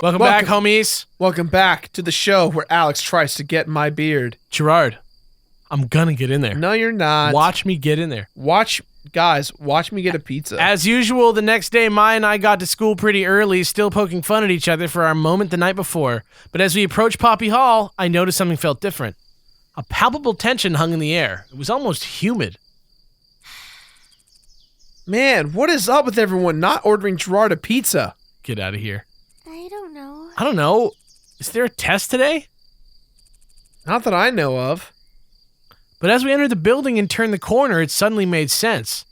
Welcome back, homies. Welcome back to the show where Alex tries to get my beard. Gerard, I'm gonna get in there. No, you're not. Watch me get in there. Watch me get a pizza. As usual, the next day, Maya and I got to school pretty early, still poking fun at each other for our moment the night before. But as we approached Poppy Hall, I noticed something felt different. A palpable tension hung in the air. It was almost humid. Man, what is up with everyone not ordering Jirard a pizza? Get out of here. I don't know. Is there a test today? Not that I know of. But as we entered the building and turned the corner, it suddenly made sense.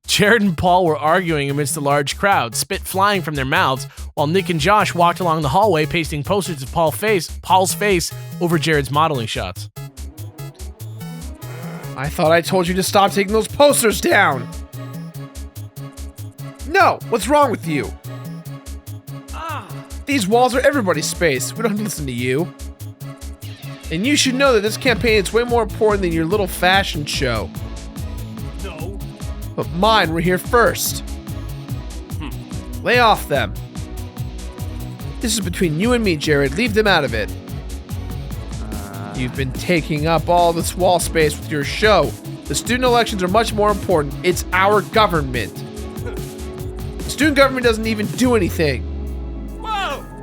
Jared and Paul were arguing amidst the large crowd, spit flying from their mouths, while Nick and Josh walked along the hallway pasting posters of Paul's face over Jared's modeling shots. I thought I told you to stop taking those posters down. No, what's wrong with you? These walls are everybody's space. We don't have to listen to you. And you should know that this campaign is way more important than your little fashion show. No. But mine were here first. Lay off them. This is between you and me, Jared. Leave them out of it. You've been taking up all this wall space with your show. The student elections are much more important. It's our government. The student government doesn't even do anything.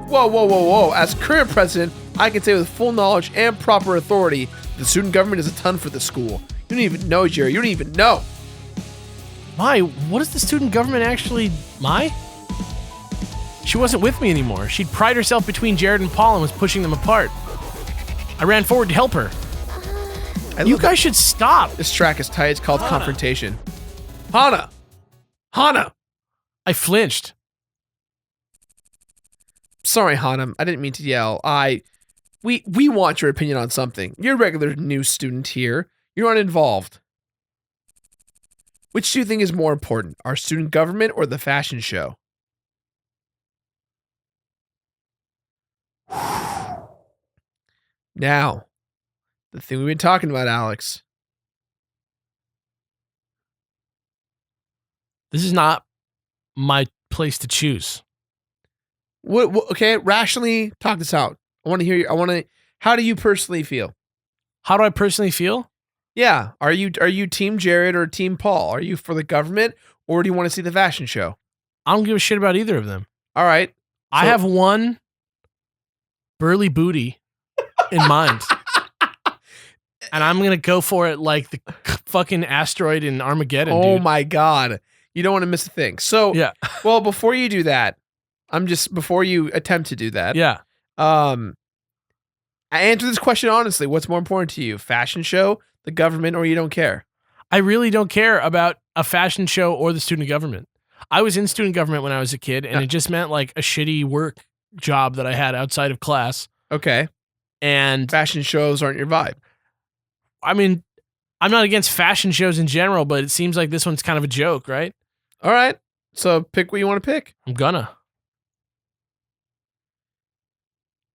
Whoa. As current president, I can say with full knowledge and proper authority, the student government is a ton for the school. You don't even know, Jerry. You don't even know. Mai, what is the student government actually... Mai? She wasn't with me anymore. She'd pried herself between Jared and Paul and was pushing them apart. I ran forward to help her. You guys should stop. This track is tight. It's called Confrontation. Hana! I flinched. Sorry, Hana. I didn't mean to yell. We want your opinion on something. You're a regular new student here. You're not involved. Which do you think is more important, our student government or the fashion show? Now, the thing we've been talking about, Alex. This is not my place to choose. Okay, rationally talk this out. I want to hear you. How do you personally feel? How do I personally feel? Yeah. Are you team Jared or team Paul? Are you for the government or do you want to see the fashion show? I don't give a shit about either of them. All right. I have one burly booty in mind. And I'm going to go for it like the fucking asteroid in Armageddon, Oh dude. my God. You don't want to miss a thing. So, yeah. Well, before you do that, before you attempt to do that. Yeah. I answer this question honestly. What's more important to you? Fashion show, the government, or you don't care? I really don't care about a fashion show or the student government. I was in student government when I was a kid, and it just meant like a shitty work job that I had outside of class. Okay. And fashion shows aren't your vibe. I mean, I'm not against fashion shows in general, but it seems like this one's kind of a joke, right? All right. So pick what you want to pick. I'm gonna.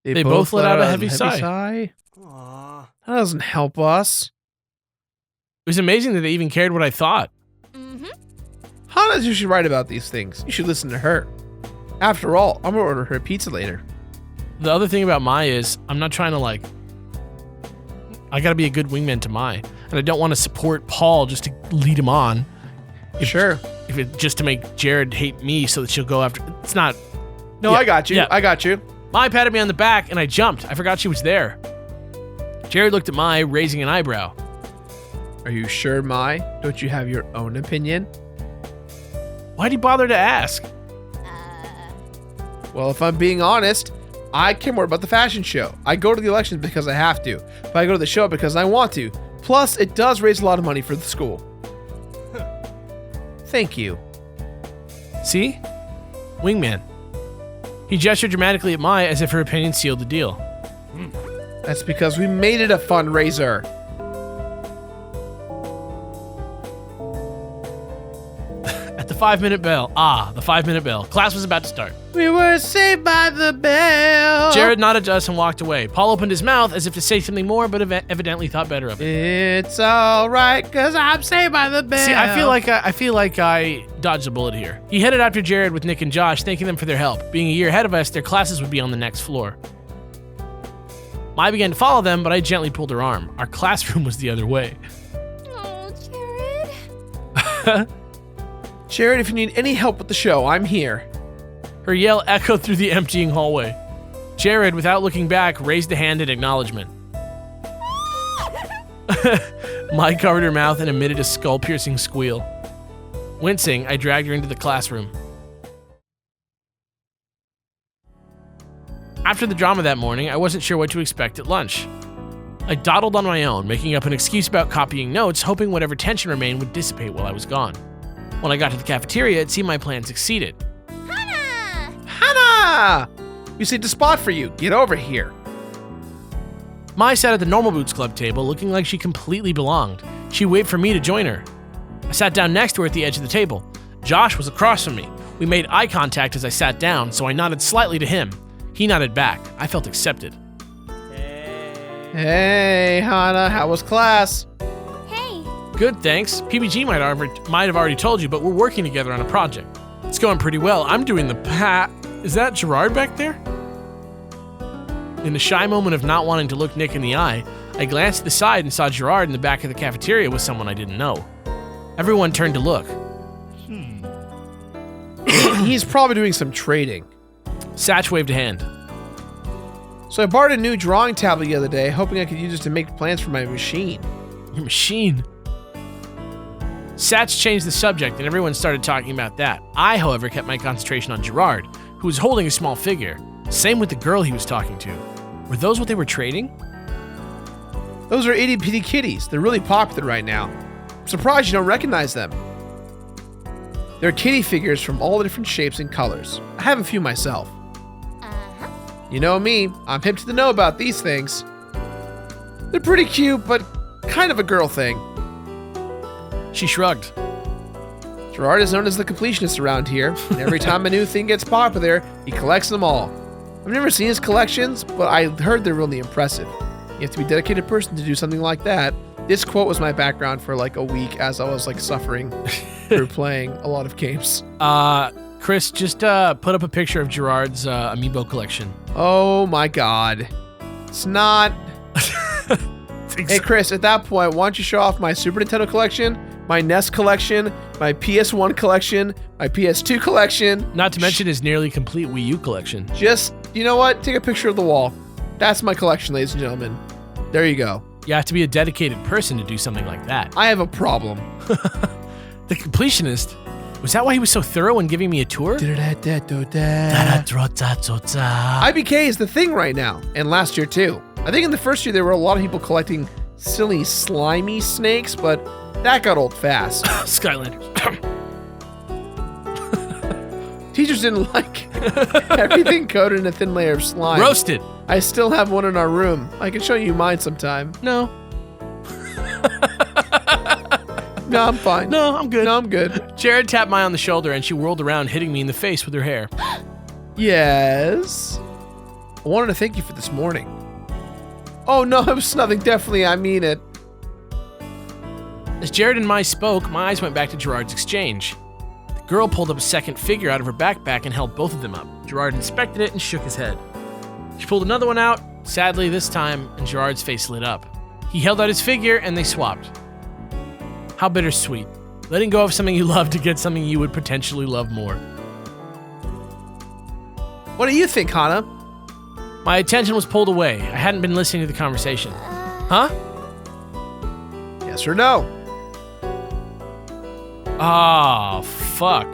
They both let out a heavy sigh. Aww. That doesn't help us. It was amazing that they even cared what I thought. Hana's usually right about these things. You should listen to her. After all, I'm gonna order her pizza later. The other thing about Mai is I'm not trying to I gotta be a good wingman to Mai. And I don't want to support Paul just to lead him on. If it just to make Jared hate me so that she'll go after. It's not. No, yeah, I got you. Yeah. I got you. Mai patted me on the back and I jumped. I forgot she was there. Jared looked at Mai, raising an eyebrow. Are you sure, Mai? Don't you have your own opinion? Why'd he bother to ask? Well, if I'm being honest, I care more about the fashion show. I go to the elections because I have to, but I go to the show because I want to. Plus, it does raise a lot of money for the school. Thank you. See? Wingman. He gestured dramatically at Mai as if her opinion sealed the deal. That's because we made it a fundraiser. At the 5-minute bell. Ah, the 5-minute bell. Class was about to start. We were saved by the bell. Jared nodded to us and walked away. Paul opened his mouth as if to say something more, but evidently thought better of it. It's all right, because I'm saved by the bell. See, I feel like I dodged a bullet here. He headed after Jared with Nick and Josh, thanking them for their help. Being a year ahead of us, their classes would be on the next floor. I began to follow them, but I gently pulled her arm. Our classroom was the other way. Oh, Jared. Jared, if you need any help with the show, I'm here. Her yell echoed through the emptying hallway. Jared, without looking back, raised a hand in acknowledgement. Mai covered her mouth and emitted a skull-piercing squeal. Wincing, I dragged her into the classroom. After the drama that morning, I wasn't sure what to expect at lunch. I dawdled on my own, making up an excuse about copying notes, hoping whatever tension remained would dissipate while I was gone. When I got to the cafeteria, it seemed my plan succeeded. Hannah! We saved a spot for you. Get over here. Mai sat at the Normal Boots Club table, looking like she completely belonged. She waited for me to join her. I sat down next to her at the edge of the table. Josh was across from me. We made eye contact as I sat down, so I nodded slightly to him. He nodded back. I felt accepted. Hey, Hannah, how was class? Hey. Good, thanks. PBG might have already told you, but we're working together on a project. It's going pretty well. I'm doing the Is that Gerard back there? In the shy moment of not wanting to look Nick in the eye, I glanced to the side and saw Gerard in the back of the cafeteria with someone I didn't know. Everyone turned to look. He's probably doing some trading. Satch waved a hand. So I borrowed a new drawing tablet the other day, hoping I could use it to make plans for my machine. Your machine? Satch changed the subject and everyone started talking about that. I, however, kept my concentration on Gerard, who was holding a small figure. Same with the girl he was talking to. Were those what they were trading? Those are itty bitty kitties. They're really popular right now. I'm surprised you don't recognize them. They're kitty figures from all the different shapes and colors. I have a few myself. You know me, I'm hip to the know about these things. They're pretty cute, but kind of a girl thing. She shrugged. Jirard is known as the Completionist around here, and every time a new thing gets popular, he collects them all. I've never seen his collections, but I heard they're really impressive. You have to be a dedicated person to do something like that. This quote was my background for like a week as I was like suffering through playing a lot of games. Chris, just put up a picture of Gerard's amiibo collection. Oh my god. It's not... Hey Chris, at that point, why don't you show off my Super Nintendo collection, my NES collection, my PS1 collection, my PS2 collection. Not to mention his nearly complete Wii U collection. Just, you know what? Take a picture of the wall. That's my collection, ladies and gentlemen. There you go. You have to be a dedicated person to do something like that. I have a problem. The Completionist? Was that why he was so thorough in giving me a tour? IBK is the thing right now, and last year too. I think in the first year there were a lot of people collecting silly, slimy snakes, but that got old fast. Skylanders. Teachers didn't like everything coated in a thin layer of slime. Roasted. I still have one in our room. I can show you mine sometime. No. No, I'm fine. No, I'm good. No, I'm good. Jared tapped Mai on the shoulder and she whirled around, hitting me in the face with her hair. Yes? I wanted to thank you for this morning. Oh no, it was nothing. Definitely, I mean it. As Jared and Mai spoke, my eyes went back to Gerard's exchange. The girl pulled up a second figure out of her backpack and held both of them up. Gerard inspected it and shook his head. She pulled another one out, sadly this time, and Gerard's face lit up. He held out his figure and they swapped. How bittersweet. Letting go of something you love to get something you would potentially love more. What do you think, Hannah? My attention was pulled away. I hadn't been listening to the conversation. Huh? Yes or no? Oh, fuck.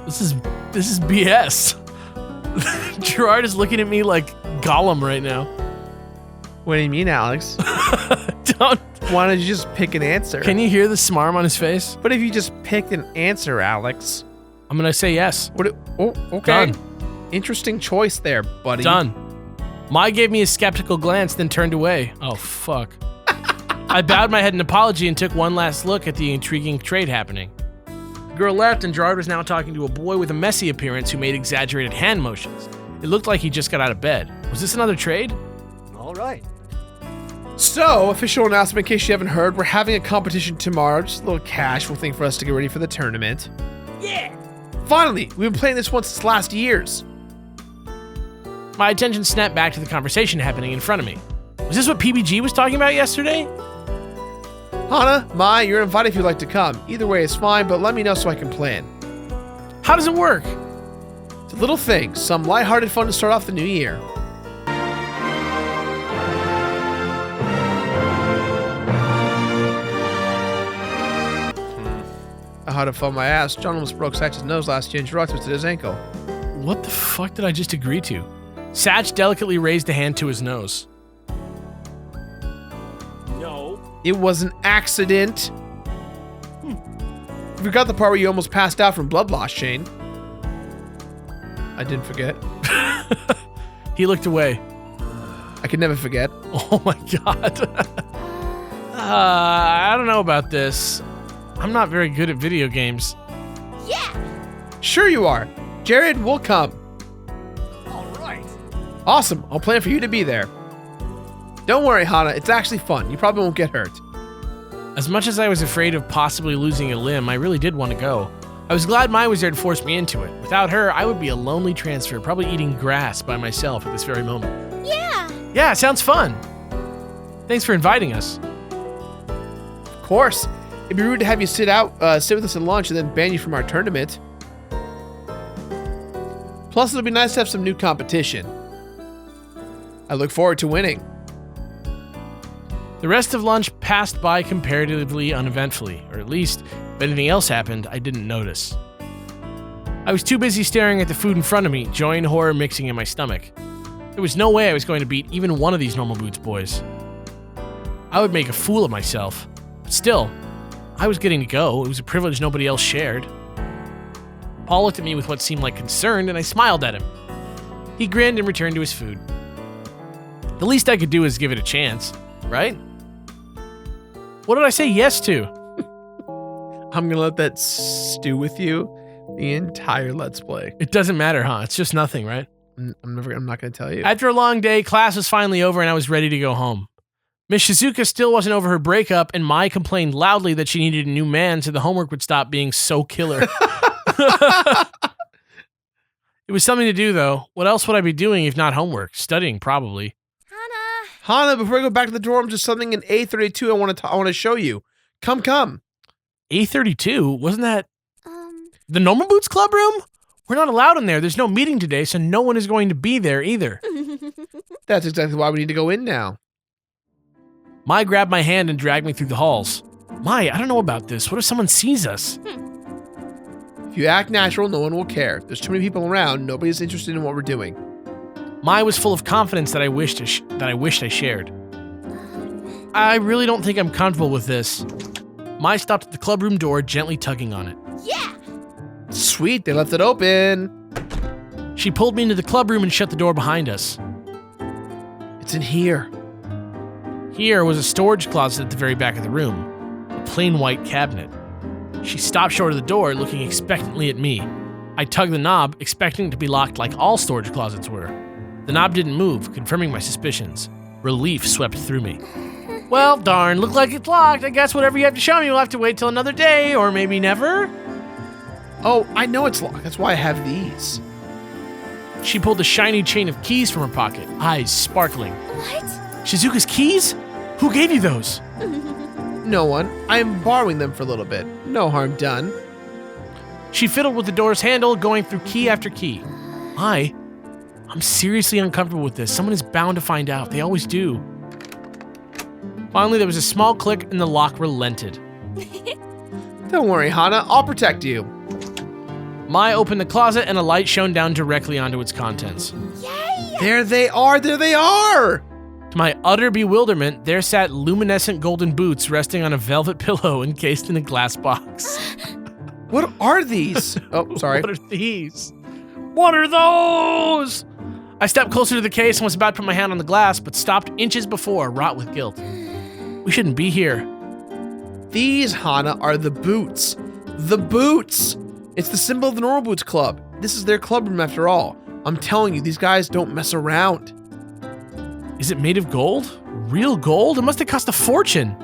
This is BS. Gerard is looking at me like Gollum right now. What do you mean, Alex? Don't. Why don't you just pick an answer? Can you hear the smarm on his face? But if you just picked an answer, Alex. I'm gonna say yes. Oh, okay. Done. Interesting choice there, buddy. Done. Mai gave me a skeptical glance, then turned away. Oh, fuck. I bowed my head in apology and took one last look at the intriguing trade happening. girl left, and Gerard was now talking to a boy with a messy appearance who made exaggerated hand motions. It looked like he just got out of bed. Was this another trade? All right. So, official announcement in case you haven't heard, we're having a competition tomorrow. Just a little casual thing for us to get ready for the tournament. Yeah. Finally, we've been playing this one since last year's. My attention snapped back to the conversation happening in front of me. Was this what PBG was talking about yesterday? Hana, Mai, you're invited if you'd like to come. Either way is fine, but let me know so I can plan. How does it work? It's a little thing, some lighthearted fun to start off the new year. I had to fun my ass. John almost broke Satch's nose last year and Jirard twisted his ankle. What the fuck did I just agree to? Satch delicately raised a hand to his nose. No. It was an accident. You forgot the part where you almost passed out from blood loss, Shane. I didn't forget. He looked away. I could never forget. Oh my god. I don't know about this. I'm not very good at video games. Yeah. Sure you are. Jared will come. All right. Awesome. I'll plan for you to be there. Don't worry, Hana. It's actually fun. You probably won't get hurt. As much as I was afraid of possibly losing a limb, I really did want to go. I was glad Mai was there to force me into it. Without her, I would be a lonely transfer, probably eating grass by myself at this very moment. Yeah. Yeah, sounds fun. Thanks for inviting us. Of course. It'd be rude to have you sit with us at lunch and then ban you from our tournament. Plus, it'll be nice to have some new competition. I look forward to winning. The rest of lunch passed by comparatively uneventfully, or at least, if anything else happened, I didn't notice. I was too busy staring at the food in front of me, joy and horror mixing in my stomach. There was no way I was going to beat even one of these Normal Boots boys. I would make a fool of myself, but still, I was getting to go. It was a privilege nobody else shared. Paul looked at me with what seemed like concern, and I smiled at him. He grinned and returned to his food. The least I could do is give it a chance, right? What did I say yes to? I'm gonna let that stew with you the entire Let's Play. It doesn't matter, huh? It's just nothing, right? I'm not gonna tell you. After a long day, class was finally over and I was ready to go home. Miss Shizuka still wasn't over her breakup, and Mai complained loudly that she needed a new man so the homework would stop being so killer. It was something to do, though. What else would I be doing if not homework? Studying, probably. Hana, before we go back to the dorm, just something in A32 I want to show you. Come. A32? Wasn't that the Normal Boots Club room? We're not allowed in there. There's no meeting today, so no one is going to be there either. That's exactly why we need to go in now. Mai grabbed my hand and dragged me through the halls. Mai, I don't know about this. What if someone sees us? If you act natural, no one will care. There's too many people around. Nobody's interested in what we're doing. Mai was full of confidence that I wished I shared. I really don't think I'm comfortable with this. Mai stopped at the clubroom door, gently tugging on it. Yeah. Sweet, they left it open. She pulled me into the clubroom and shut the door behind us. It's in here. Here was a storage closet at the very back of the room, a plain white cabinet. She stopped short of the door, looking expectantly at me. I tugged the knob, expecting it to be locked like all storage closets were. The knob didn't move, confirming my suspicions. Relief swept through me. Well, darn, looked like it's locked. I guess whatever you have to show me, we'll have to wait till another day, or maybe never. Oh, I know it's locked. That's why I have these. She pulled a shiny chain of keys from her pocket, eyes sparkling. What? Shizuka's keys? Who gave you those? No one. I am borrowing them for a little bit. No harm done. She fiddled with the door's handle, going through key after key. I'm seriously uncomfortable with this. Someone is bound to find out. They always do. Finally, there was a small click and the lock relented. Don't worry, Hana. I'll protect you. Mai opened the closet and a light shone down directly onto its contents. Yay! There they are. There they are. To my utter bewilderment, there sat luminescent golden boots resting on a velvet pillow encased in a glass box. What are these? Oh, sorry. What are these? What are those? I stepped closer to the case and was about to put my hand on the glass, but stopped inches before, wrought with guilt. We shouldn't be here. These, Hana, are the boots. The boots! It's the symbol of the Normal Boots Club. This is their club room after all. I'm telling you, these guys don't mess around. Is it made of gold? Real gold? It must have cost a fortune.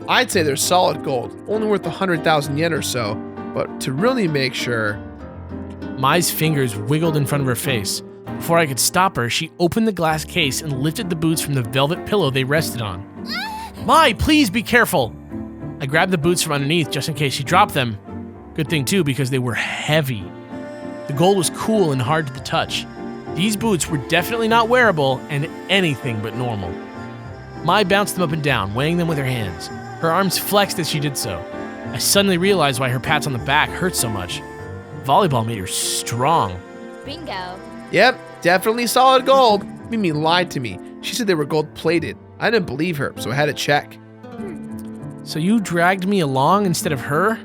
I'd say they're solid gold, only worth 100,000 yen or so, but to really make sure... Mai's fingers wiggled in front of her face. Before I could stop her, she opened the glass case and lifted the boots from the velvet pillow they rested on. Mai, please be careful! I grabbed the boots from underneath just in case she dropped them. Good thing too, because they were heavy. The gold was cool and hard to the touch. These boots were definitely not wearable and anything but normal. Mai bounced them up and down, weighing them with her hands. Her arms flexed as she did so. I suddenly realized why her pats on the back hurt so much. Volleyball made her strong. Bingo. Yep, definitely solid gold. Mimi lied to me. She said they were gold-plated. I didn't believe her, so I had to check. So you dragged me along instead of her?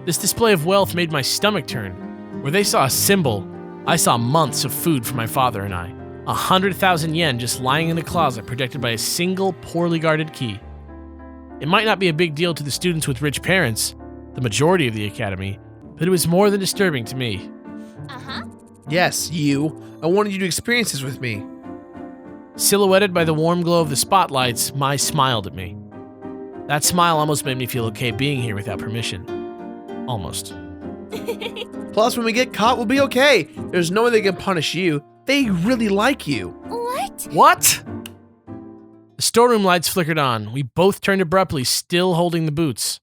This display of wealth made my stomach turn. Where they saw a symbol, I saw months of food for my father and I. 100,000 yen just lying in a closet protected by a single poorly guarded key. It might not be a big deal to the students with rich parents, the majority of the academy, but it was more than disturbing to me. Uh-huh. Yes, you. I wanted you to experience this with me. Silhouetted by the warm glow of the spotlights, Mai smiled at me. That smile almost made me feel okay being here without permission. Almost. Plus, when we get caught, we'll be okay. There's no way they can punish you. They really like you. What? What? The storeroom lights flickered on. We both turned abruptly, still holding the boots.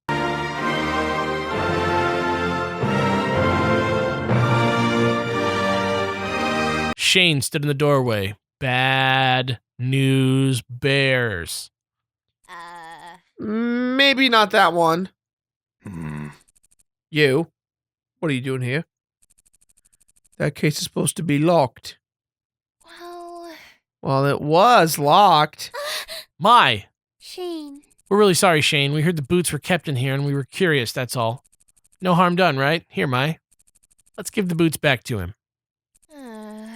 Shane stood in the doorway. Bad news bears. Maybe not that one. You? What are you doing here? That case is supposed to be locked. Well, it was locked. Mai! Shane. We're really sorry, Shane. We heard the boots were kept in here and we were curious, that's all. No harm done, right? Here, Mai. Let's give the boots back to him.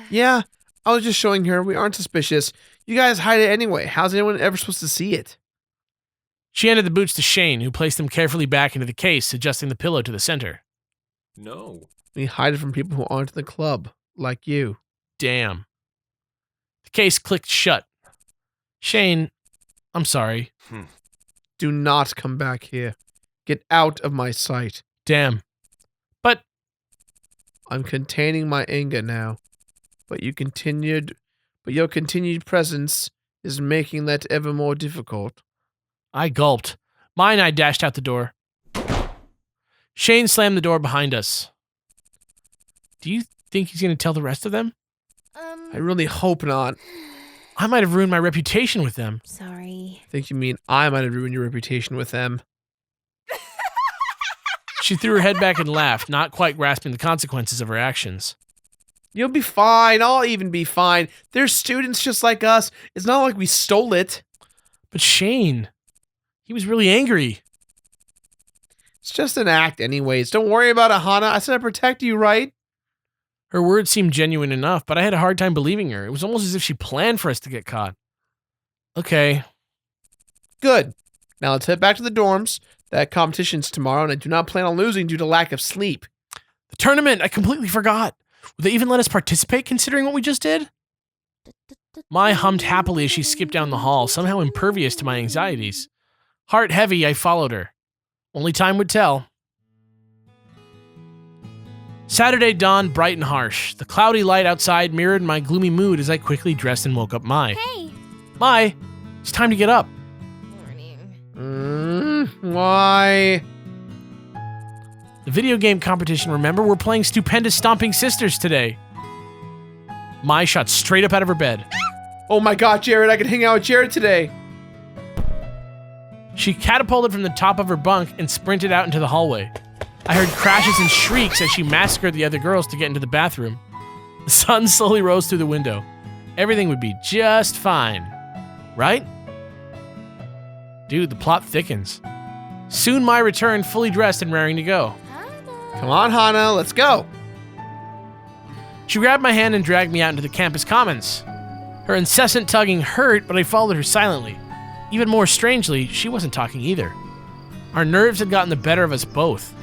Yeah, I was just showing her we aren't suspicious. You guys hide it anyway. How's anyone ever supposed to see it? She handed the boots to Shane, who placed them carefully back into the case, adjusting the pillow to the center. No. We hide it from people who aren't in the club, like you. Damn. The case clicked shut. Shane, I'm sorry. Do not come back here. Get out of my sight. Damn. But I'm containing my anger now. But your continued presence is making that ever more difficult. I gulped. Mai and I dashed out the door. Shane slammed the door behind us. Do you think he's going to tell the rest of them? I really hope not. I might have ruined my reputation with them. Sorry. I think you mean I might have ruined your reputation with them. She threw her head back and laughed, not quite grasping the consequences of her actions. You'll be fine. I'll even be fine. They're students just like us. It's not like we stole it. But Shane, he was really angry. It's just an act anyways. Don't worry about it, Hana. I said I'd protect you, right? Her words seemed genuine enough, but I had a hard time believing her. It was almost as if she planned for us to get caught. Okay. Good. Now let's head back to the dorms. That competition's tomorrow, and I do not plan on losing due to lack of sleep. The tournament! I completely forgot. Would they even let us participate considering what we just did? Mai hummed happily as she skipped down the hall, somehow impervious to my anxieties. Heart heavy, I followed her. Only time would tell. Saturday dawned bright and harsh. The cloudy light outside mirrored my gloomy mood as I quickly dressed and woke up Mai. Hey. Mai, it's time to get up. Morning. Why? The video game competition, remember? We're playing Stupendous Stomping Sisters today. Mai shot straight up out of her bed. Oh my god, Jared, I can hang out with Jared today. She catapulted from the top of her bunk and sprinted out into the hallway. I heard crashes and shrieks as she massacred the other girls to get into the bathroom. The sun slowly rose through the window. Everything would be just fine. Right? Dude, the plot thickens. Soon Mai returned, fully dressed and raring to go. Come on, Hana, let's go. She grabbed my hand and dragged me out into the campus commons. Her incessant tugging hurt, but I followed her silently. Even more strangely, she wasn't talking either. Our nerves had gotten the better of us both.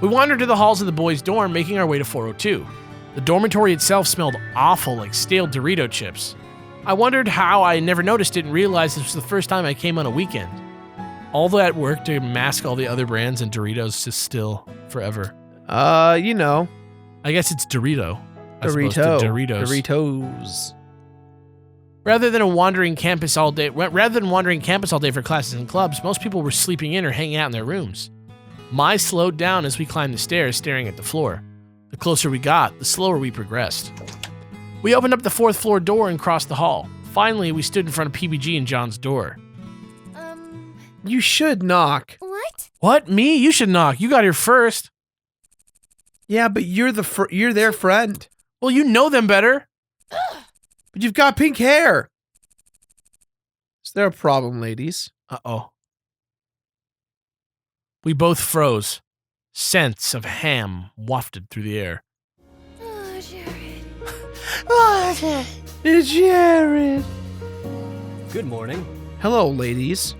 We wandered to the halls of the boys' dorm, making our way to 402. The dormitory itself smelled awful, like stale Dorito chips. I wondered how I never noticed it and realized this was the first time I came on a weekend. All that work to mask all the other brands and Doritos just still forever. You know. I guess it's Dorito. As opposed to Doritos. Doritos. Rather than wandering campus all day for classes and clubs, most people were sleeping in or hanging out in their rooms. Mai slowed down as we climbed the stairs, staring at the floor. The closer we got, the slower we progressed. We opened up the 4th floor door and crossed the hall. Finally, we stood in front of PBG and John's door. You should knock. What? What? Me? You should knock. You got here first. Yeah, but you're their friend. Well, you know them better. But you've got pink hair. Is there a problem, ladies? Uh-oh. We both froze. Scents of ham wafted through the air. Oh, Jared. It's Jared. Good morning. Hello, ladies.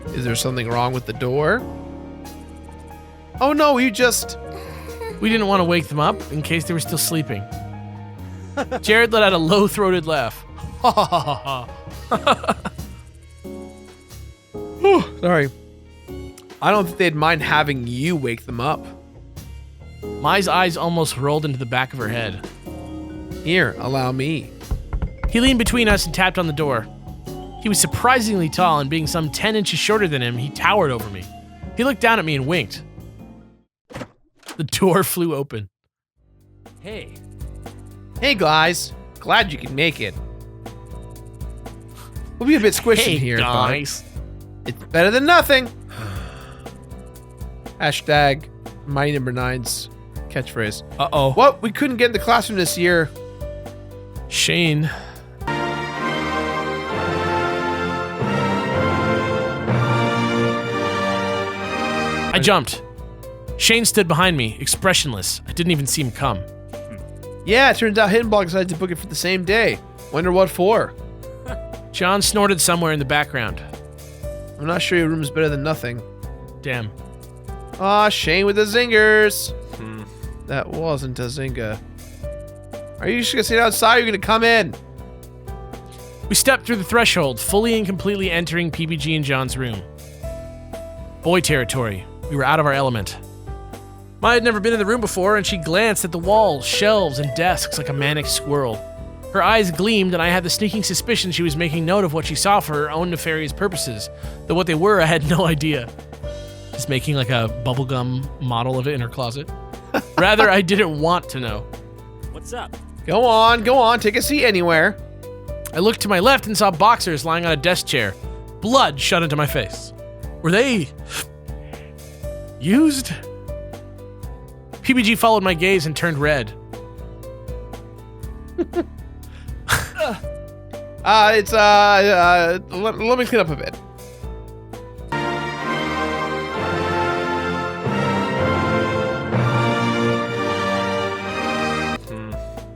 Is there something wrong with the door? Oh no, you just... We didn't want to wake them up in case they were still sleeping. Jared let out a low-throated laugh. Ha ha ha ha. Sorry. I don't think they'd mind having you wake them up. Mai's eyes almost rolled into the back of her head. Here, allow me. He leaned between us and tapped on the door. He was surprisingly tall, and being some 10 inches shorter than him, he towered over me. He looked down at me and winked. The door flew open. Hey. Hey, guys. Glad you can make it. We'll be a bit squishy Hey, here, guys. but it's better than nothing. Hashtag Mighty Number 9's catchphrase. Uh-oh. What? We couldn't get in the classroom this year. Shane. I jumped. Shane stood behind me, expressionless. I didn't even see him come. Yeah, it turns out Hidden Block decided to book it for the same day. Wonder what for. John snorted somewhere in the background. I'm not sure your room is better than nothing. Damn. Aw, Shane with the zingers. That wasn't a zinga. Are you just gonna sit outside or are you gonna come in? We stepped through the threshold, fully and completely entering PBG and John's room. Boy territory. We were out of our element. Maya had never been in the room before, and she glanced at the walls, shelves, and desks like a manic squirrel. Her eyes gleamed, and I had the sneaking suspicion she was making note of what she saw for her own nefarious purposes. Though what they were, I had no idea. Just making like a bubblegum model of it in her closet. Rather, I didn't want to know. What's up? Go on, take a seat anywhere. I looked to my left and saw boxers lying on a desk chair. Blood shot into my face. Were they... used? PBG followed my gaze and turned red. Let me clean up a bit.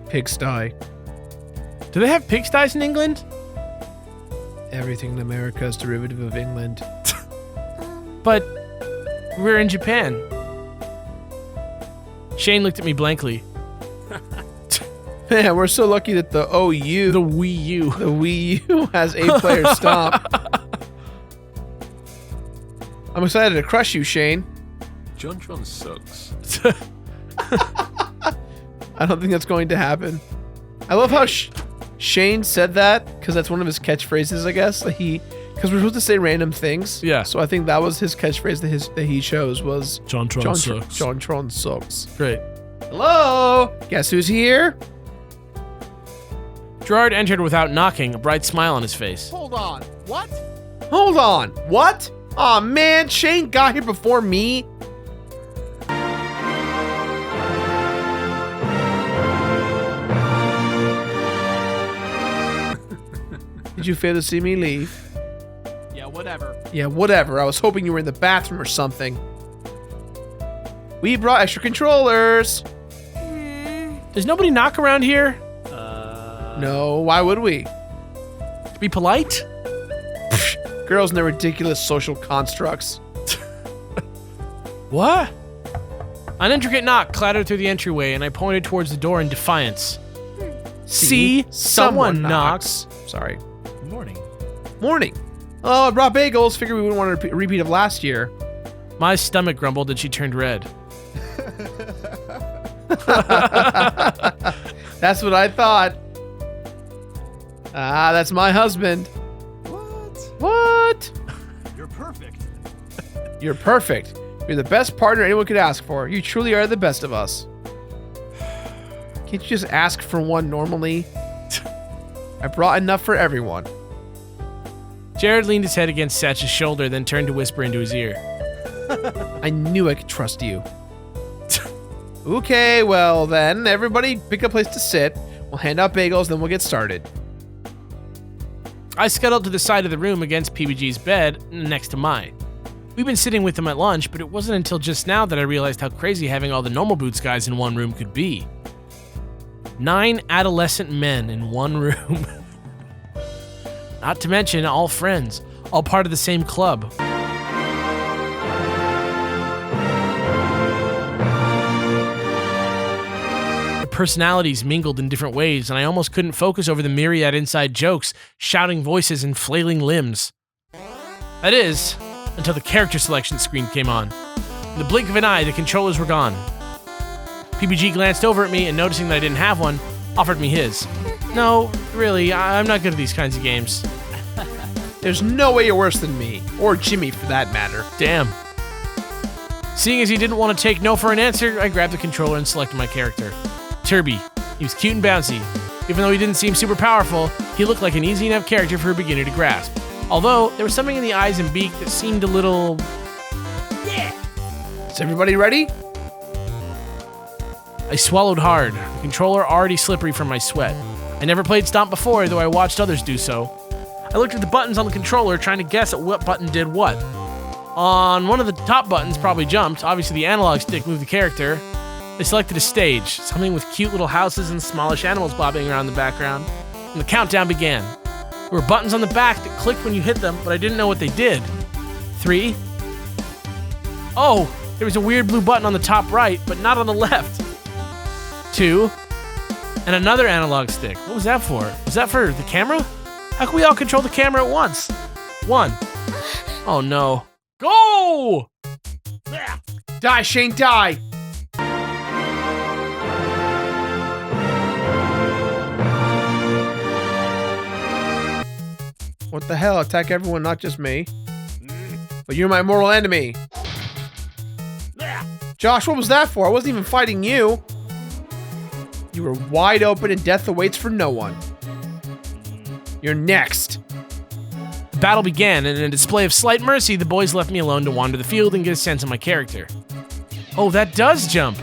Pigsty. Do they have pigsties in England? Everything in America is derivative of England. But we're in Japan. Shane looked at me blankly. Man, we're so lucky that the OU, The Wii U. the Wii U has 8-player stomp. I'm excited to crush you, Shane. JonTron sucks. I don't think that's going to happen. I love how Shane said that because that's one of his catchphrases, I guess. Because we're supposed to say random things. Yeah. So I think that was his catchphrase that he chose was JonTron sucks. JonTron sucks. Great. Hello. Guess who's here? Gerard entered without knocking, a bright smile on his face. Hold on. What? Hold on. What? Aw, man. Shane got here before me. Did you fail to see me leave? Yeah, whatever. Yeah, whatever. I was hoping you were in the bathroom or something. We brought extra controllers. Does nobody knock around here? No, why would we? To be polite? Girls and their ridiculous social constructs. What? An intricate knock clattered through the entryway, and I pointed towards the door in defiance. See? Someone knocks. Sorry. Good morning. Morning. Oh, I brought bagels. Figured we wouldn't want a repeat of last year. My stomach grumbled and she turned red. That's what I thought. Ah, that's my husband. What? You're perfect. You're perfect. You're the best partner anyone could ask for. You truly are the best of us. Can't you just ask for one normally? I brought enough for everyone. Jared leaned his head against Satch's shoulder, then turned to whisper into his ear. I knew I could trust you. Okay, well then, everybody pick a place to sit. We'll hand out bagels, then we'll get started. I scuttled to the side of the room against PBG's bed, next to mine. We'd been sitting with him at lunch, but it wasn't until just now that I realized how crazy having all the normal boots guys in one room could be. 9 adolescent men in one room. Not to mention all friends, all part of the same club. Their personalities mingled in different ways, and I almost couldn't focus over the myriad inside jokes, shouting voices, and flailing limbs. That is, until the character selection screen came on. In the blink of an eye, the controllers were gone. PBG glanced over at me and, noticing that I didn't have one, offered me his. No, really, I'm not good at these kinds of games. There's no way you're worse than me, or Jimmy for that matter. Damn. Seeing as he didn't want to take no for an answer, I grabbed the controller and selected my character. Turby. He was cute and bouncy. Even though he didn't seem super powerful, he looked like an easy enough character for a beginner to grasp. Although, there was something in the eyes and beak that seemed a little... Yeah! Is everybody ready? I swallowed hard, the controller already slippery from my sweat. I never played Stomp before, though I watched others do so. I looked at the buttons on the controller, trying to guess at what button did what. On one of the top buttons, probably jumped. Obviously, the analog stick moved the character. I selected a stage, something with cute little houses and smallish animals bobbing around in the background. And the countdown began. There were buttons on the back that clicked when you hit them, but I didn't know what they did. 3. Oh, there was a weird blue button on the top right, but not on the left. 2. And another analog stick. What was that for? Was that for the camera? How can we all control the camera at once? 1. Oh no. Go! Die, Shane, die! What the hell? Attack everyone, not just me. But you're my mortal enemy. Josh, what was that for? I wasn't even fighting you. You were wide open and death awaits for no one. You're next. The battle began, and in a display of slight mercy, the boys left me alone to wander the field and get a sense of my character. Oh, that does jump.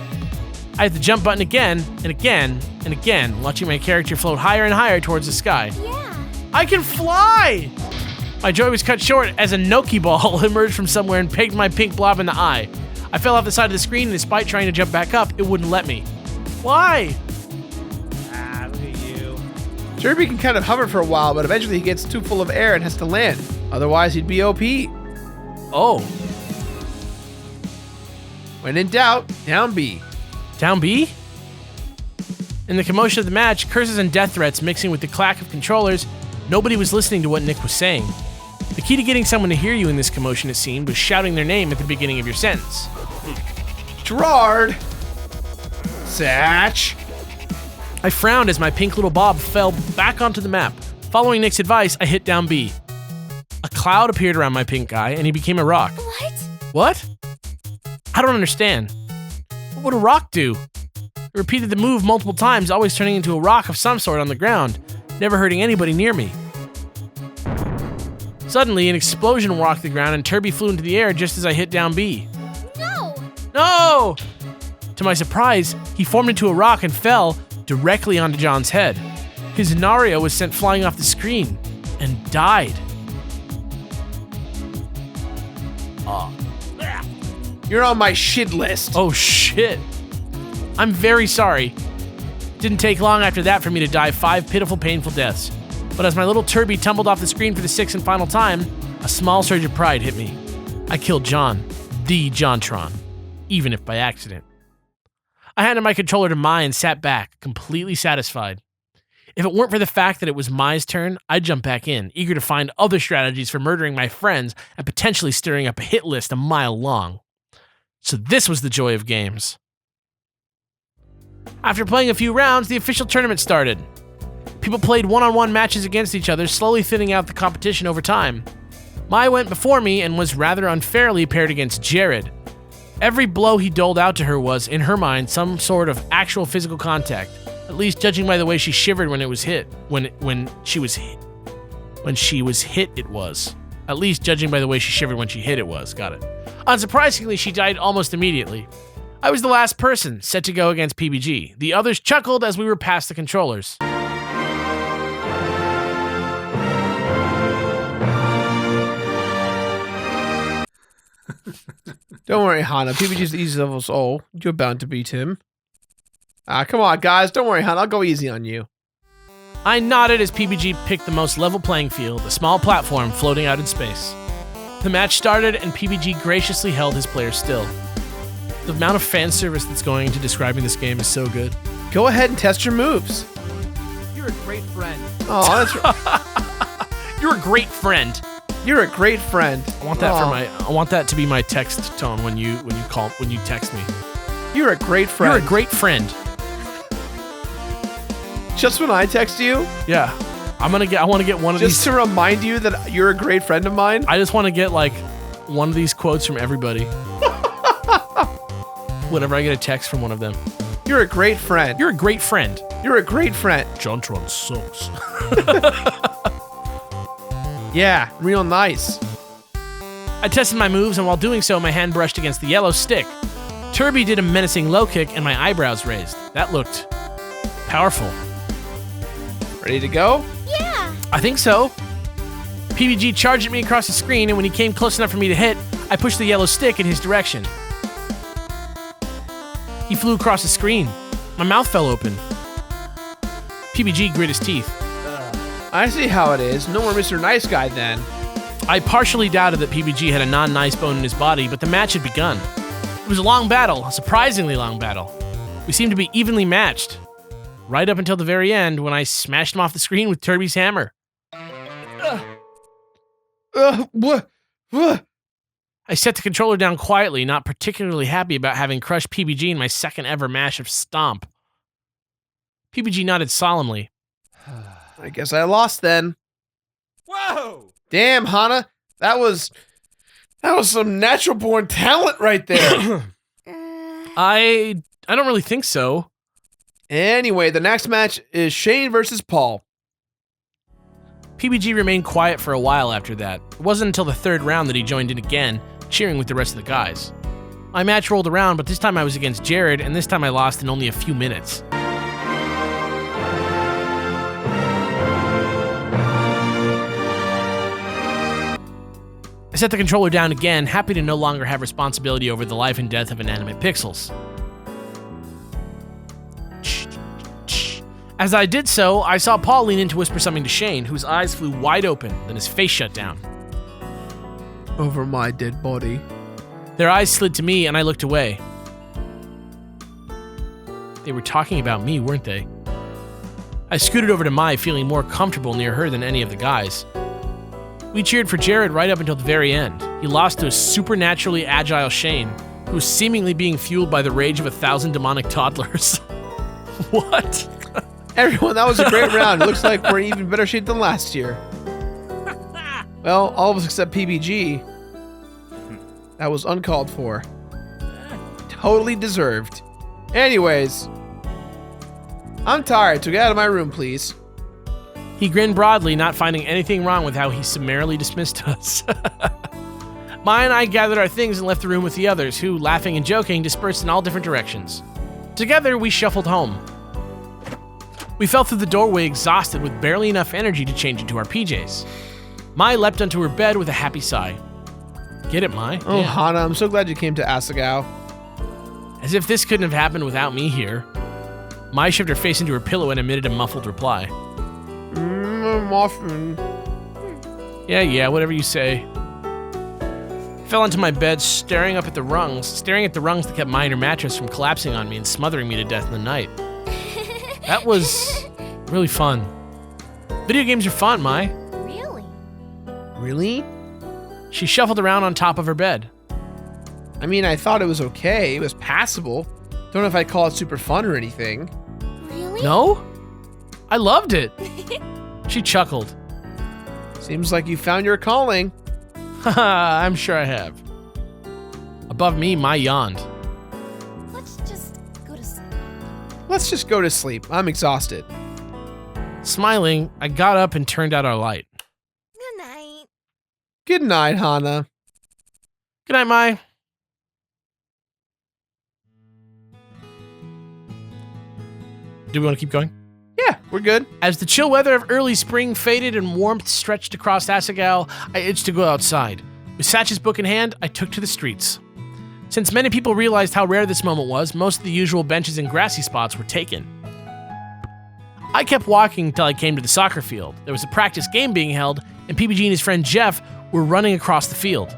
I hit the jump button again, and again, and again, watching my character float higher and higher towards the sky. Yeah. I can fly! My joy was cut short as a Noki ball emerged from somewhere and pegged my pink blob in the eye. I fell off the side of the screen, and despite trying to jump back up, it wouldn't let me. Why? Look at you. Derby can kind of hover for a while, but eventually he gets too full of air and has to land. Otherwise, he'd be OP. Oh. When in doubt, down B. Down B? In the commotion of the match, curses and death threats mixing with the clack of controllers, nobody was listening to what Nick was saying. The key to getting someone to hear you in this commotion, it seemed, was shouting their name at the beginning of your sentence. Gerard! Satch! I frowned as my pink little bob fell back onto the map. Following Nick's advice, I hit down B. A cloud appeared around my pink guy, and he became a rock. What? What? I don't understand. What would a rock do? I repeated the move multiple times, always turning into a rock of some sort on the ground, never hurting anybody near me. Suddenly, an explosion rocked the ground and Turby flew into the air just as I hit down B. No! No! To my surprise, he formed into a rock and fell directly onto John's head. His Nario was sent flying off the screen and died. You're on my shit list. Oh shit. I'm very sorry. Didn't take long after that for me to die 5 pitiful, painful deaths. But as my little Turby tumbled off the screen for the 6th and final time, A small surge of pride hit me. I killed John, the JonTron, even if by accident. I handed my controller to Mai and sat back, completely satisfied. If it weren't for the fact that it was Mai's turn, I'd jump back in, eager to find other strategies for murdering my friends and potentially stirring up a hit list a mile long. So this was the joy of games. After playing a few rounds, the official tournament started. People played one-on-one matches against each other, slowly thinning out the competition over time. Mai went before me and was rather unfairly paired against Jirard. Every blow he doled out to her was, in her mind, some sort of actual physical contact, at least judging by the way she shivered when it was hit. When she was hit, it was. At least judging by the way she shivered when she hit, it was. Got it. Unsurprisingly, she died almost immediately. I was the last person, set to go against PBG. The others chuckled as we were past the controllers. Don't worry, Hana. PBG's the easiest of us all. You're bound to beat him. Come on, guys. Don't worry, Hana. I'll go easy on you. I nodded as PBG picked the most level playing field, a small platform floating out in space. The match started, and PBG graciously held his players still. The amount of fan service that's going into describing this game is so good. Go ahead and test your moves. You're a great friend. Oh, that's right. You're a great friend. You're a great friend. I want that I want that to be my text tone when you text me. You're a great friend. You're a great friend. Just when I text you? Yeah. I want to get one of these just to remind you that you're a great friend of mine? I just want to get like one of these quotes from everybody. Whenever I get a text from one of them. You're a great friend. You're a great friend. You're a great friend. JonTron sucks. Yeah, real nice. I tested my moves, and while doing so, my hand brushed against the yellow stick. Turby did a menacing low kick, and my eyebrows raised. That looked powerful. Ready to go? Yeah. I think so. PBG charged at me across the screen, and when he came close enough for me to hit, I pushed the yellow stick in his direction. He flew across the screen. My mouth fell open. PBG grit his teeth. I see how it is. No more Mr. Nice Guy then. I partially doubted that PBG had a non-nice bone in his body, but the match had begun. It was a long battle, a surprisingly long battle. We seemed to be evenly matched. Right up until the very end, when I smashed him off the screen with Turby's hammer. What? I set the controller down quietly, not particularly happy about having crushed PBG in my second ever match of Stomp. PBG nodded solemnly. I guess I lost then. Whoa! Damn, Hana. That was some natural born talent right there. I don't really think so. Anyway, the next match is Shane versus Paul. PBG remained quiet for a while after that. It wasn't until the third round that he joined in again, cheering with the rest of the guys. My match rolled around, but this time I was against Jirard, and this time I lost in only a few minutes. I set the controller down again, happy to no longer have responsibility over the life and death of inanimate pixels. As I did so, I saw Paul lean in to whisper something to Shane, whose eyes flew wide open, then his face shut down. Over my dead body. Their eyes slid to me, and I looked away. They were talking about me, weren't they? I scooted over to Mai, feeling more comfortable near her than any of the guys. We cheered for Jirard right up until the very end. He lost to a supernaturally agile Shane, who was seemingly being fueled by the rage of 1,000 demonic toddlers. What? Everyone, that was a great round. It looks like we're in even better shape than last year. Well, all of us except PBG. That was uncalled for. Totally deserved. Anyways, I'm tired, so get out of my room, please. He grinned broadly, not finding anything wrong with how he summarily dismissed us. Mai and I gathered our things and left the room with the others, who, laughing and joking, dispersed in all different directions. Together, we shuffled home. We fell through the doorway exhausted with barely enough energy to change into our PJs. Mai leapt onto her bed with a happy sigh. Get it, Mai? Oh, Yeah. Hana, I'm so glad you came to Asagao. As if this couldn't have happened without me here. Mai shoved her face into her pillow and emitted a muffled reply. Muffin. Yeah, whatever you say. Fell into my bed, staring at the rungs that kept my inner mattress from collapsing on me and smothering me to death in the night. That was really fun. Video games are fun, Mai. Really? Really? She shuffled around on top of her bed. I mean, I thought it was okay. It was passable. Don't know if I'd call it super fun or anything. Really? No? I loved it. She chuckled. Seems like you found your calling. Haha, I'm sure I have. Above me, Mai yawned. Let's just go to sleep. Let's just go to sleep. I'm exhausted. Smiling, I got up and turned out our light. Good night. Good night, Hana. Good night, Mai. Do we want to keep going? Yeah, we're good. As the chill weather of early spring faded and warmth stretched across Asagao, I itched to go outside. With Satch's book in hand, I took to the streets. Since many people realized how rare this moment was, most of the usual benches and grassy spots were taken. I kept walking until I came to the soccer field. There was a practice game being held, and PBG and his friend Jeff were running across the field.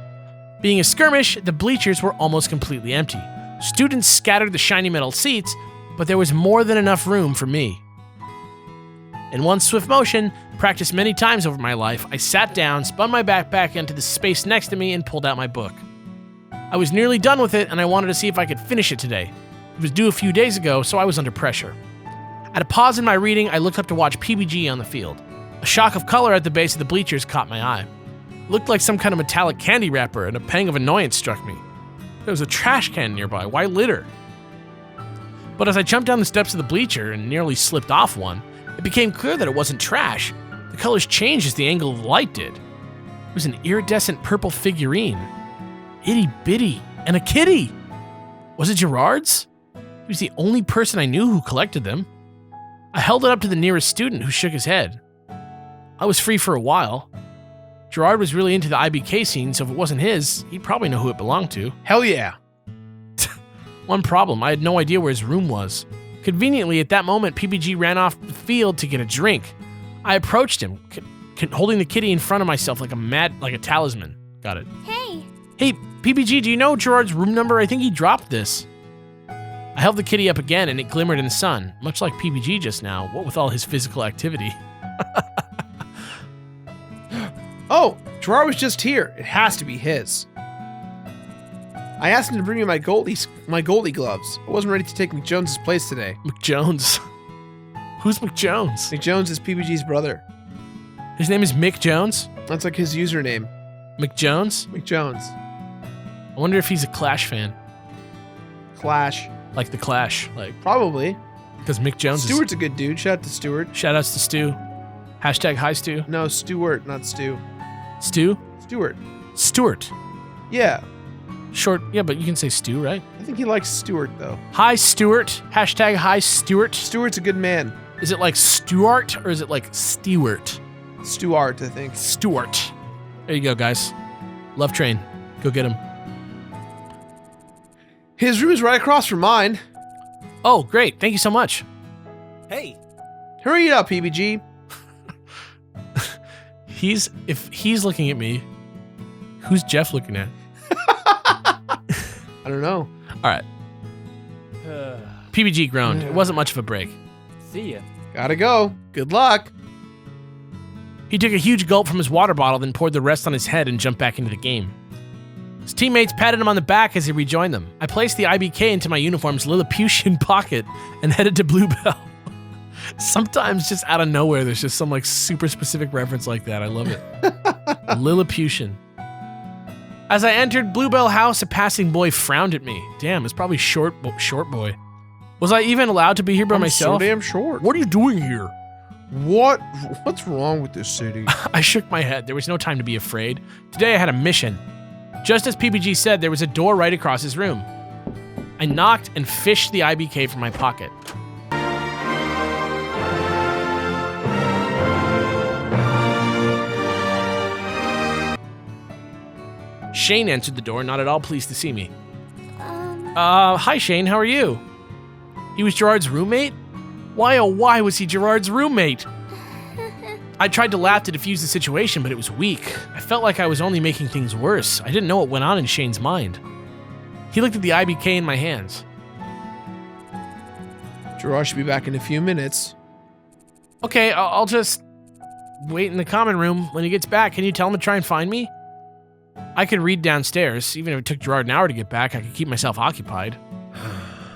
Being a skirmish, the bleachers were almost completely empty. Students scattered the shiny metal seats, but there was more than enough room for me. In one swift motion, practiced many times over my life, I sat down, spun my backpack into the space next to me, and pulled out my book. I was nearly done with it, and I wanted to see if I could finish it today. It was due a few days ago, so I was under pressure. At a pause in my reading, I looked up to watch PBG on the field. A shock of color at the base of the bleachers caught my eye. It looked like some kind of metallic candy wrapper, and a pang of annoyance struck me. There was a trash can nearby. Why litter? But as I jumped down the steps of the bleacher and nearly slipped off one, it became clear that it wasn't trash. The colors changed as the angle of the light did. It was an iridescent purple figurine. Itty bitty. And a kitty! Was it Gerard's? He was the only person I knew who collected them. I held it up to the nearest student, who shook his head. I was free for a while. Gerard was really into the IBK scene, so if it wasn't his, he'd probably know who it belonged to. Hell yeah. One problem, I had no idea where his room was. Conveniently, at that moment, PBG ran off the field to get a drink. I approached him, holding the kitty in front of myself like a talisman. Got it. Hey. Hey, PBG, do you know Gerard's room number? I think he dropped this. I held the kitty up again, and it glimmered in the sun, much like PBG just now, what with all his physical activity. Oh, Gerard was just here. It has to be his. I asked him to bring me my Goldie gloves. I wasn't ready to take McJones's place today. McJones? Who's McJones? McJones is PBG's brother. His name is Mick Jones? That's like his username. McJones? McJones. I wonder if he's a Clash fan. Clash. Like the Clash, Probably. because Mick Jones Stewart's a good dude. Shout out to Stewart. Shoutouts to Stu. Hashtag hi Stu. No, Stewart, not Stu. Stu? Stewart. Stuart. Yeah. Short, yeah, but you can say Stu, right? I think he likes Stewart, though. Hi Stuart. Hashtag hi Stuart. Stewart's a good man. Is it like Stuart or is it like Stewart? Stuart, I think. Stuart. There you go, guys. Love Train. Go get him. His room is right across from mine. Oh, great. Thank you so much. Hey, Hurry it up, PBG. If he's looking at me, who's Jeff looking at? I don't know. All right. PBG groaned. It wasn't much of a break. see ya. Gotta go. Good luck. He took a huge gulp from his water bottle, then poured the rest on his head and jumped back into the game. His teammates patted him on the back as he rejoined them. I placed the IBK into my uniform's Lilliputian pocket and headed to Bluebell. Sometimes just out of nowhere, there's just some super specific reference like that. I love it. Lilliputian. As I entered Bluebell House, a passing boy frowned at me. Damn, it's probably short boy. Was I even allowed to be here by myself? So damn short. What are you doing here? What's wrong with this city? I shook my head. There was no time to be afraid. Today I had a mission. Just as PBG said, there was a door right across his room. I knocked and fished the IBK from my pocket. Shane answered the door, not at all pleased to see me. Hi Shane, how are you? He was Gerard's roommate? Why oh why was he Gerard's roommate? I tried to laugh to defuse the situation, but it was weak. I felt like I was only making things worse. I didn't know what went on in Shane's mind. He looked at the IBK in my hands. Gerard should be back in a few minutes. Okay, I'll just wait in the common room. When he gets back, can you tell him to try and find me? I could read downstairs. Even if it took Gerard an hour to get back, I could keep myself occupied.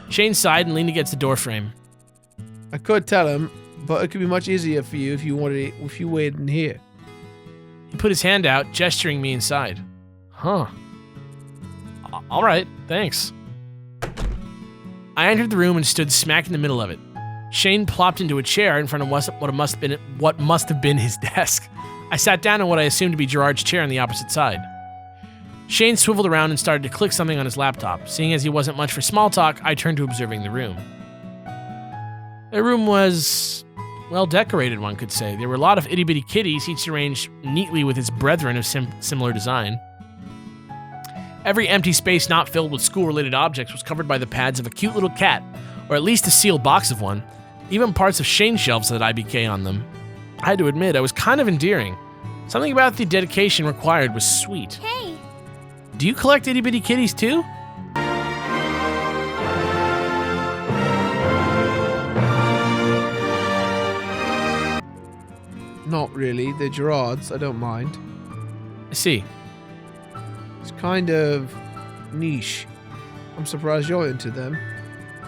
Shane sighed and leaned against the doorframe. I could tell him, but it could be much easier for you if you waited in here. He put his hand out, gesturing me inside. Huh. All right, thanks. I entered the room and stood smack in the middle of it. Shane plopped into a chair in front of what must have been his desk. I sat down on what I assumed to be Gerard's chair on the opposite side. Shane swiveled around and started to click something on his laptop. Seeing as he wasn't much for small talk, I turned to observing the room. The room was well decorated, one could say. There were a lot of itty-bitty kitties, each arranged neatly with its brethren of similar design. Every empty space not filled with school-related objects was covered by the pads of a cute little cat, or at least a sealed box of one. Even parts of Shane's shelves had IBK on them. I had to admit, I was kind of endearing. Something about the dedication required was sweet. Hey. Do you collect itty-bitty kitties too? Not really. They're Gerard's. I don't mind. I see. It's kind of niche. I'm surprised you're into them.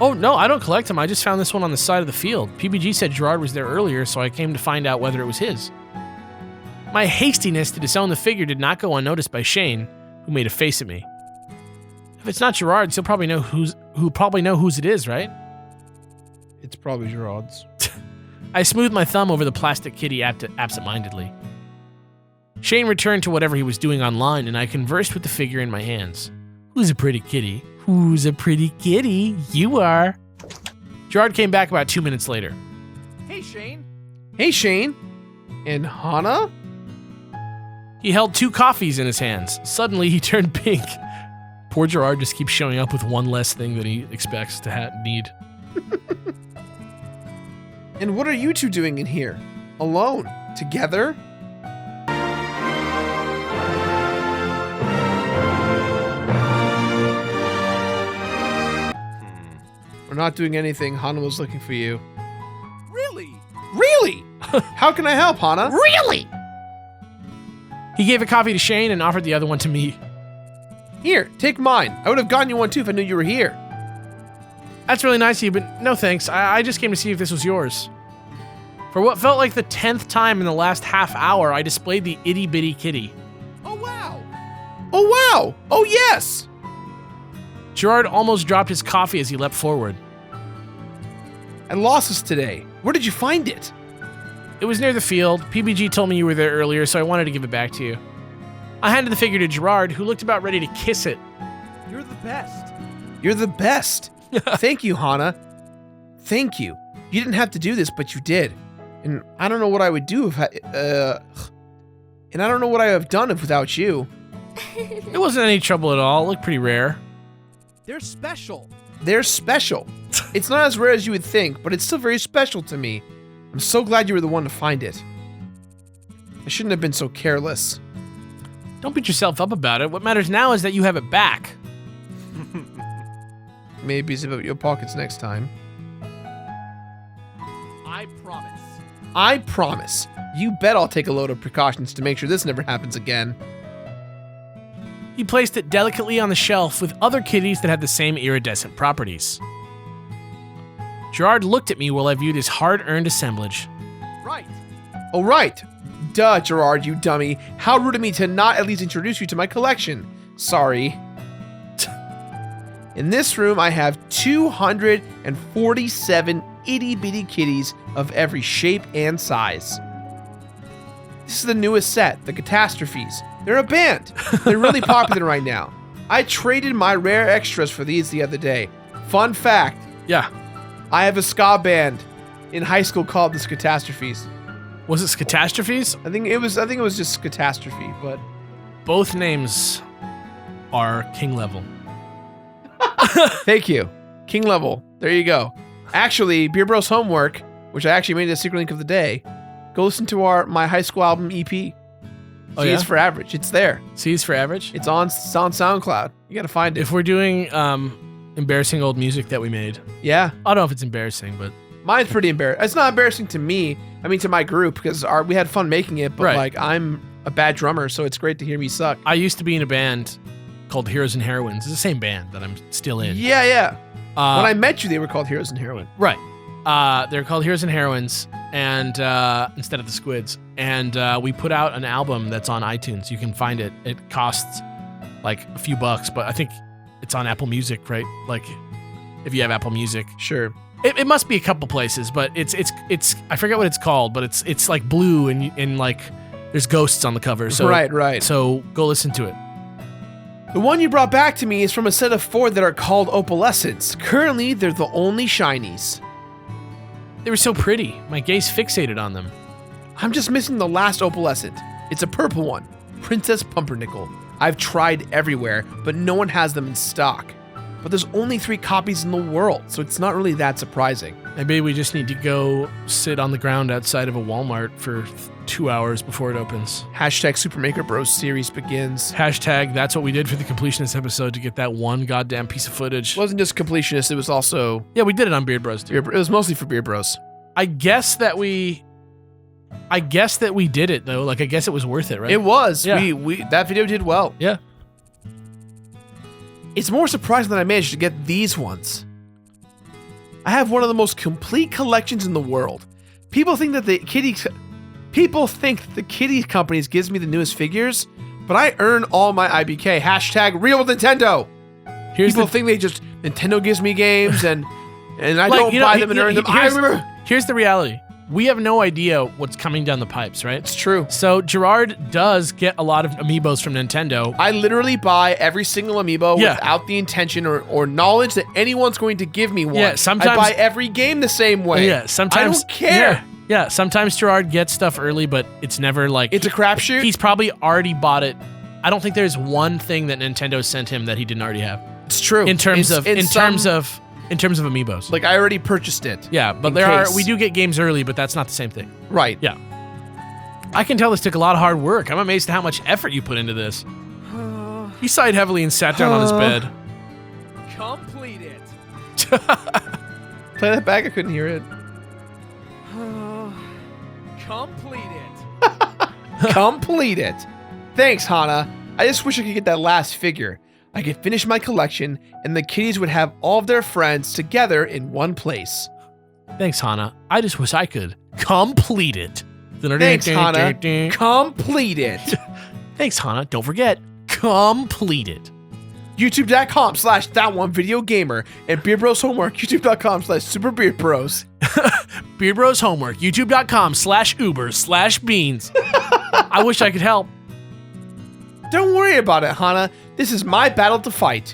Oh, no, I don't collect them. I just found this one on the side of the field. PBG said Gerard was there earlier, so I came to find out whether it was his. My hastiness to disown the figure did not go unnoticed by Shane, who made a face at me. If it's not Gerard's, he'll probably know whose it is, right? It's probably Gerard's. I smoothed my thumb over the plastic kitty absent-mindedly. Shane returned to whatever he was doing online, and I conversed with the figure in my hands. Who's a pretty kitty? Who's a pretty kitty? You are. Gerard came back about 2 minutes later. Hey, Shane. Hey, Shane. And Hana? He held 2 coffees in his hands. Suddenly, he turned pink. Poor Gerard just keeps showing up with one less thing that he expects to need. And what are you two doing in here? Alone? Together? We're not doing anything. Hana was looking for you. Really? Really? How can I help, Hana? Really? He gave a copy to Shane and offered the other one to me. Here, take mine. I would have gotten you one too if I knew you were here. That's really nice of you, but no thanks. I just came to see if this was yours. For what felt like the 10th time in the last half hour, I displayed the itty-bitty kitty. Oh, wow. Oh, wow. Oh, yes. Gerard almost dropped his coffee as he leapt forward. I lost this today. Where did you find it? It was near the field. PBG told me you were there earlier, so I wanted to give it back to you. I handed the figure to Gerard, who looked about ready to kiss it. You're the best. You're the best. Thank you, Hana. Thank you. You didn't have to do this, but you did. And I don't know what I would do if and I don't know what I would have done without you. It wasn't any trouble at all. It looked pretty rare. They're special. They're special. It's not as rare as you would think, but it's still very special to me. I'm so glad you were the one to find it. I shouldn't have been so careless. Don't beat yourself up about it. What matters now is that you have it back. Maybe zip up your pockets next time. I promise. I promise. You bet I'll take a load of precautions to make sure this never happens again. He placed it delicately on the shelf with other kitties that had the same iridescent properties. Gerard looked at me while I viewed his hard-earned assemblage. Right. Oh, right. Duh, Gerard, you dummy. How rude of me to not at least introduce you to my collection. Sorry. In this room, I have 247 itty-bitty kitties of every shape and size. This is the newest set, the Catastrophes. They're a band. They're really popular right now. I traded my rare extras for these the other day. Fun fact. Yeah. I have a ska band in high school called the Catastrophes. Was it Catastrophes? I think it was just Catastrophe, but Both names are king level. thank you. King level. There you go. Actually, Beer Bros homework, which I actually made a secret link of the day, Go listen to my high school album EP. C is for average. It's there. C is for average? It's on SoundCloud. You got to find it. If we're doing embarrassing old music that we made, Yeah. I don't know if it's embarrassing, but Mine's pretty embarrassing. It's not embarrassing to me. I mean, to my group, because we had fun making it, but Right. like I'm a bad drummer, so it's great to hear me suck. I used to be in a band called Heroes and Heroines. It's the same band that I'm still in. Yeah. Uh, When I met you, they were called Heroes and Heroine. Right. They're called Heroes and Heroines, and instead of the Squids. And we put out an album that's on iTunes. You can find it. It costs like a few bucks, but I think it's on Apple Music, right? Like, if you have Apple Music, Sure. it must be a couple places. But it's I forget what it's called, but it's like blue and like there's ghosts on the cover. So Right. So go listen to it. The one you brought back to me is from a set of 4 that are called opalescents. Currently, they're the only shinies. They were so pretty. My gaze fixated on them. I'm just missing the last opalescent. It's a purple one, Princess Pumpernickel. I've tried everywhere, but no one has them in stock. But there's only 3 copies in the world, so it's not really that surprising. Maybe we just need to go sit on the ground outside of a Walmart for 2 hours before it opens. Hashtag Super Maker Bros series begins. Hashtag that's what we did for the Completionist episode to get that one goddamn piece of footage. It wasn't just Completionist, it was also... Yeah, we did it on Beard Bros too. It was mostly for Beer Bros. I guess that we did it though. Like I guess it was worth it, right? It was. Yeah. We that video did well. Yeah. It's more surprising that I managed to get these ones. I have one of the most complete collections in the world. People think that the kitty companies gives me the newest figures, but I earn all my IBK. Hashtag real with Nintendo. People think they just Nintendo gives me games and I Like, don't you know, buy them and earn them. I remember. Here's the reality. We have no idea what's coming down the pipes, right? It's true. So Gerard does get a lot of amiibos from Nintendo. I literally buy every single amiibo Yeah. without the intention or knowledge that anyone's going to give me one. Yeah, sometimes- I buy every game the same way. Yeah, sometimes I don't care. Yeah, sometimes Gerard gets stuff early, but it's never like It's a crapshoot. He's probably already bought it. I don't think there's one thing that Nintendo sent him that he didn't already have. It's true. In terms of in amiibos. like I already purchased it. Yeah, but we do get games early, but that's not the same thing. Right. Yeah. I can tell this took a lot of hard work. I'm amazed at how much effort you put into this. He sighed heavily and sat down on his bed. Complete it. Play that back. I couldn't hear it. Complete it. Complete it. Thanks, Hana. I just wish I could get that last figure. I could finish my collection, and the kitties would have all of their friends together in one place. Thanks, Hana. I just wish I could complete it. Thanks, Hana. Complete it. Thanks, Hana. Don't forget, complete it. YouTube.com/ThatOneVideoGamer and Beer Bros Homework. YouTube.com/SuperBeardBros. Beard Bros Homework. YouTube.com/Uber/Beans. I wish I could help. Don't worry about it, Hana. This is my battle to fight.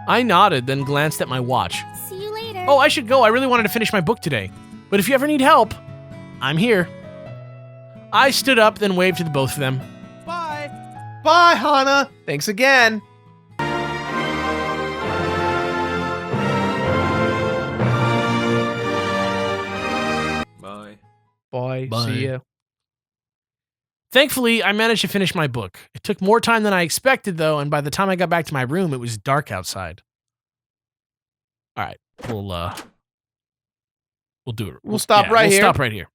I nodded, then glanced at my watch. See you later. Oh, I should go. I really wanted to finish my book today. But if you ever need help, I'm here. I stood up, then waved to the both of them. Bye. Bye, Hana. Thanks again. Bye. Bye. Bye. See ya. Thankfully, I managed to finish my book. It took more time than I expected, though, and by the time I got back to my room, it was dark outside. All right, we'll do it. We'll stop right we'll here. Stop right here.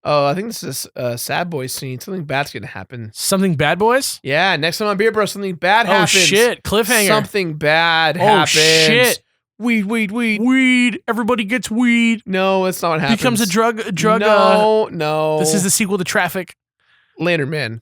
Oh, I think this is a sad boy scene. Something bad's gonna happen. Something bad, boys? Yeah, next time on Beer Bros, something bad happens. Oh shit! Cliffhanger. Something bad Oh happens. shit! Weed. Weed. Everybody gets weed. No, that's not what happens. Becomes a drug. No. This is the sequel to Traffic. Lantern Man.